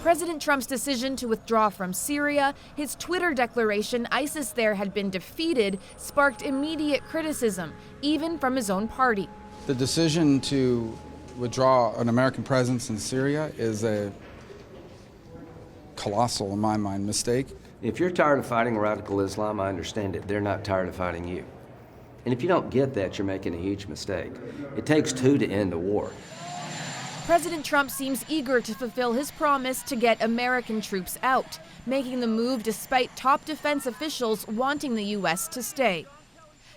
President Trump's decision to withdraw from Syria, his Twitter declaration ISIS there had been defeated, sparked immediate criticism, even from his own party. The decision to withdraw an American presence in Syria is a colossal, in my mind, mistake. If you're tired of fighting radical Islam, I understand it. They're not tired of fighting you. And if you don't get that, you're making a huge mistake. It takes two to end a war. President Trump seems eager to fulfill his promise to get American troops out, making the move despite top defense officials wanting the U.S. to stay.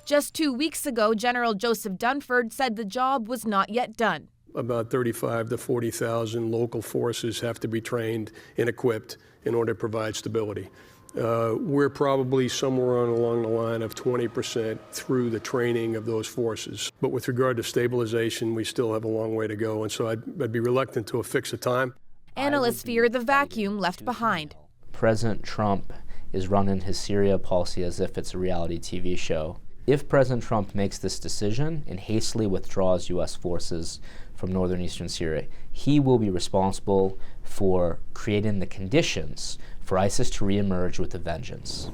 Just 2 weeks ago, General Joseph Dunford said the job was not yet done. About 35,000 to 40,000 local forces have to be trained and equipped in order to provide stability. We're probably somewhere along the line of 20% through the training of those forces. But with regard to stabilization, we still have a long way to go, and so I'd be reluctant to affix a time. Analysts fear the vacuum left behind. President Trump is running his Syria policy as if it's a reality TV show. If President Trump makes this decision and hastily withdraws U.S. forces from northern eastern Syria, he will be responsible for creating the conditions for ISIS to reemerge with a vengeance.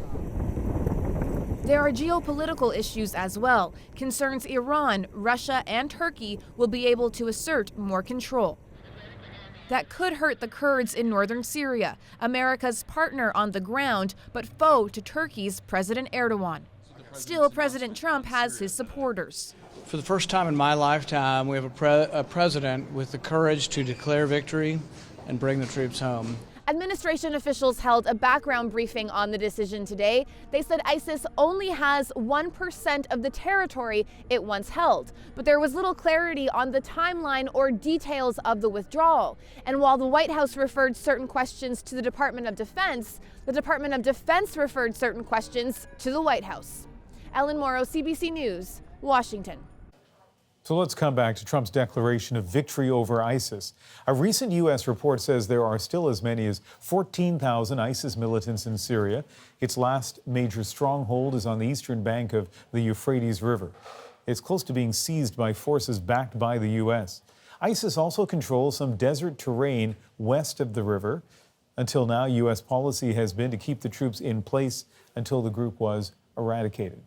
There are geopolitical issues as well. Concerns Iran, Russia, and Turkey will be able to assert more control. That could hurt the Kurds in northern Syria, America's partner on the ground, but foe to Turkey's President Erdogan. Still, President Trump has his supporters. For the first time in my lifetime, we have a president with the courage to declare victory and bring the troops home. Administration officials held a background briefing on the decision today. They said ISIS only has 1% of the territory it once held, but there was little clarity on the timeline or details of the withdrawal. And while the White House referred certain questions to the Department of Defense referred certain questions to the White House. Ellen Morrow, CBC News, Washington. So let's come back to Trump's declaration of victory over ISIS. A recent U.S. report says there are still as many as 14,000 ISIS militants in Syria. Its last major stronghold is on the eastern bank of the Euphrates River. It's close to being seized by forces backed by the U.S. ISIS also controls some desert terrain west of the river. Until now, U.S. policy has been to keep the troops in place until the group was eradicated.